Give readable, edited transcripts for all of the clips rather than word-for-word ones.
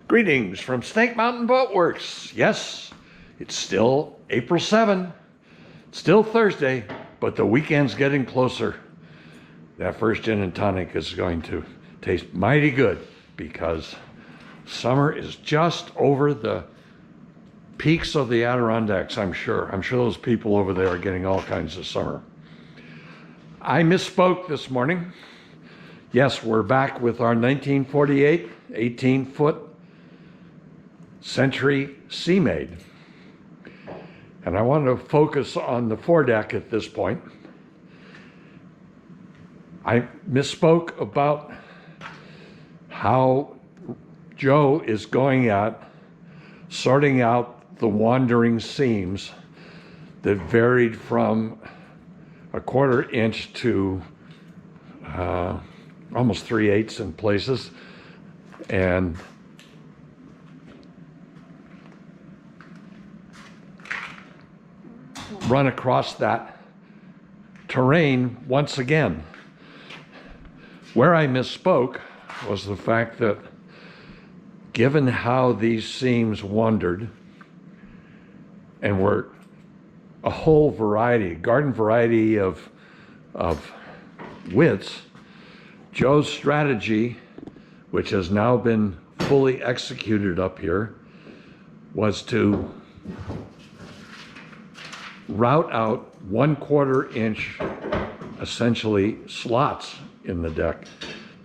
Greetings from Snake Mountain Boat Works. Yes, it's still April 7, still Thursday, but the weekend's getting closer. That first gin and tonic is going to taste mighty good because summer is just over the peaks of the Adirondacks, I'm sure. I'm sure those people over there are getting all kinds of summer. I misspoke this morning. Yes, we're back with our 1948 18-foot Century Sea Maid. And I want to focus on the foredeck at this point. I misspoke about how Joe is going at sorting out the wandering seams that varied from a 1/4 inch to almost 3/8 in places, and run across that terrain once again. Where I misspoke was the fact that given how these seams wandered and were a whole variety, garden variety of widths, Joe's strategy, which has now been fully executed up here, was to route out 1/4 inch, essentially, slots in the deck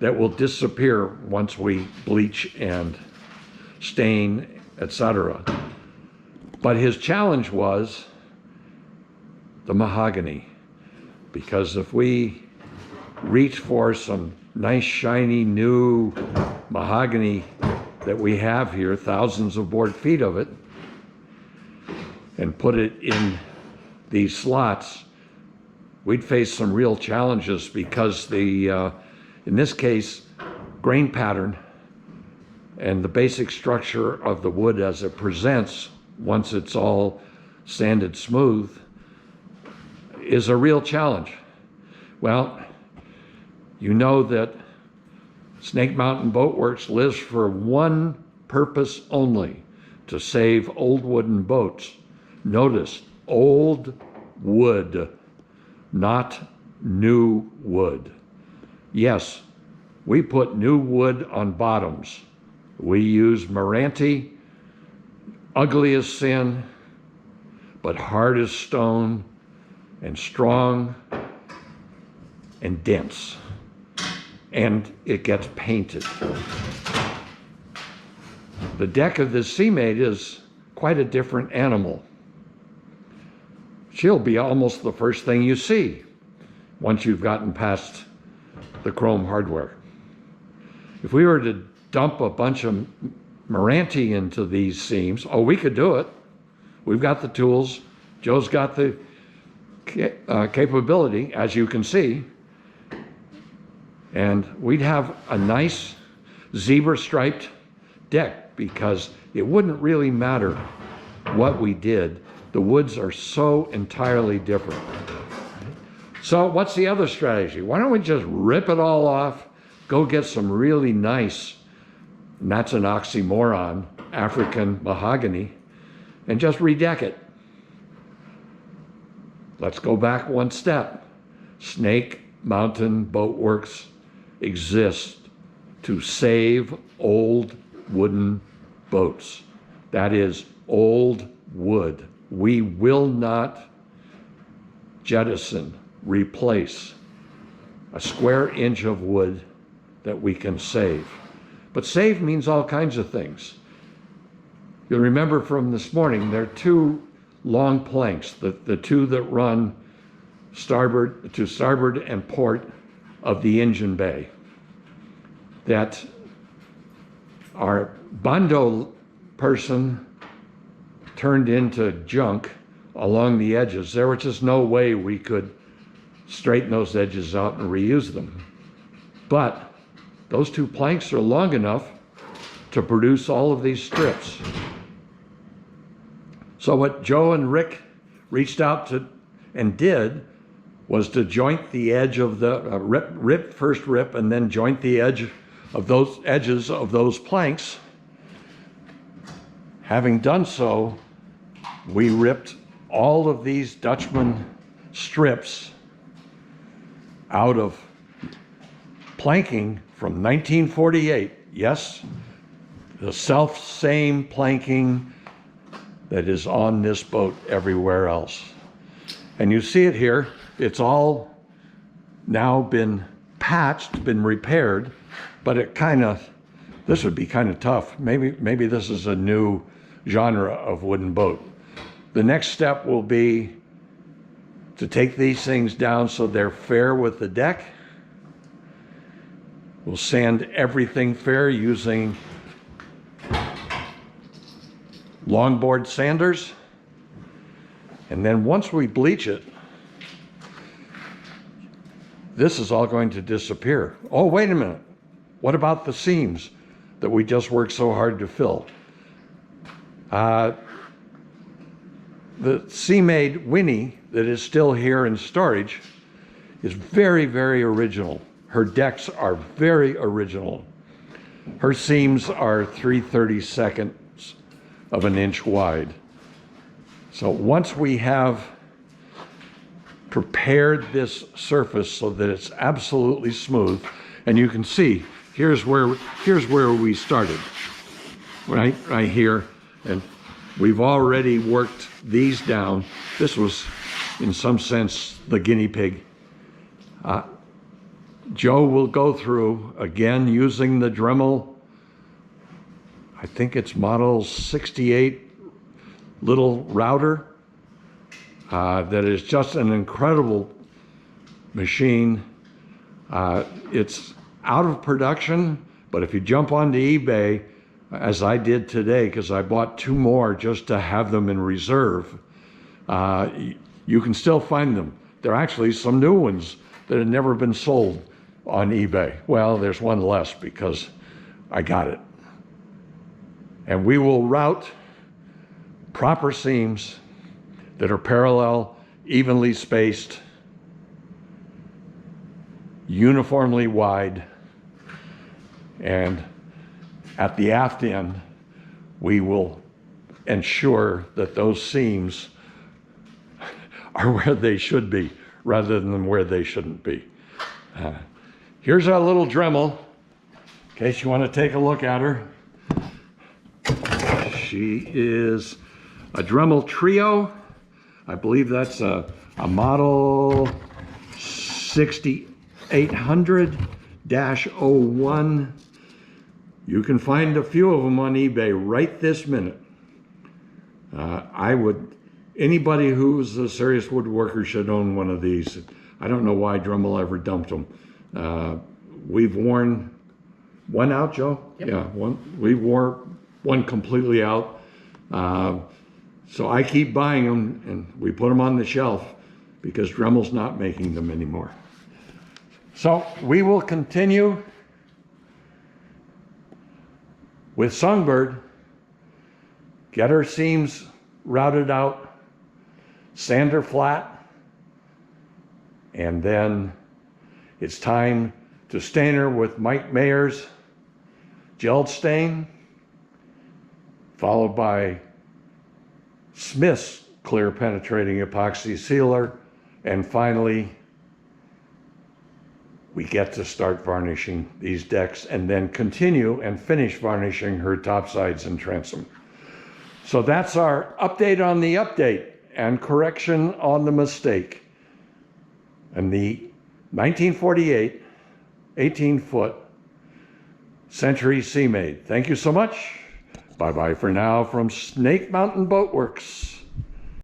that will disappear once we bleach and stain, etc. But his challenge was the mahogany, because if we reach for some nice shiny new mahogany that we have here, thousands of board feet of it, and put it in these slots, we'd face some real challenges because the, in this case, grain pattern and the basic structure of the wood as it presents once it's all sanded smooth is a real challenge. Well, you know that Snake Mountain Boat Works lives for one purpose only: to save old wooden boats. Notice, old wood, not new wood. Yes, we put new wood on bottoms. We use Meranti, ugly as sin, but hard as stone, and strong and dense. And it gets painted. The deck of this Sea Maid is quite a different animal. She'll be almost the first thing you see once you've gotten past the chrome hardware. If we were to dump a bunch of Meranti into these seams, oh, we could do it. We've got the tools. Joe's got the capability, as you can see. And we'd have a nice zebra striped deck because it wouldn't really matter what we did. The woods are so entirely different. So what's the other strategy? Why don't we just rip it all off, go get some really nice, and that's an oxymoron, African mahogany, and just redeck it. Let's go back one step. Snake Mountain Boat Works exists to save old wooden boats. That is old wood. We will not jettison, replace a square inch of wood that we can save. But save means all kinds of things. You'll remember from this morning, there are two long planks, the two that run starboard to starboard and port of the engine bay, that our bondo person turned into junk along the edges. There was just no way we could straighten those edges out and reuse them. But those two planks are long enough to produce all of these strips. So what Joe and Rick reached out to and did was to joint the edge of the first rip and then joint the edge of those edges of those planks Having done so, we ripped all of these Dutchman strips out of planking from 1948. Yes, the self-same planking that is on this boat everywhere else. And you see it here. It's all now been patched, been repaired, but this would be kind of tough. Maybe this is a new genre of wooden boat. The next step will be to take these things down so they're fair with the deck. We'll sand everything fair using longboard sanders. And then once we bleach it, this is all going to disappear. Oh, wait a minute. What about the seams that we just worked so hard to fill? The Maid Winnie that is still here in storage is very, very original. Her decks are very original. Her seams are 3/32 of an inch wide. So once we have prepared this surface so that it's absolutely smooth, and you can see, here's where we started, right here, and we've already worked these down. This was, in some sense, the guinea pig. Joe will go through, again, using the Dremel, I think it's model 68 little router, that is just an incredible machine. It's out of production, but if you jump onto eBay, as I did today, because I bought 2 more just to have them in reserve, you can still find them. There are actually some new ones that have never been sold on eBay. Well, there's one less because I got it. And we will route proper seams that are parallel, evenly spaced, uniformly wide, and at the aft end, we will ensure that those seams are where they should be rather than where they shouldn't be. Here's our little Dremel, in case you want to take a look at her. She is a Dremel Trio. I believe that's a model 6800-01. You can find a few of them on eBay right this minute. Anybody who's a serious woodworker should own one of these. I don't know why Dremel ever dumped them. We've worn one out, Joe? Yep. Yeah, we wore one completely out. So I keep buying them, and we put them on the shelf because Dremel's not making them anymore. So we will continue with Songbird, get her seams routed out, sand her flat, and then it's time to stain her with Mike Mayer's gel stain, followed by Smith's clear penetrating epoxy sealer, and finally we get to start varnishing these decks and then continue and finish varnishing her topsides and transom. So that's our update on the update and correction on the mistake. And the 1948 18-foot Century Maid. Thank you so much. Bye-bye for now from Snake Mountain Boat Works.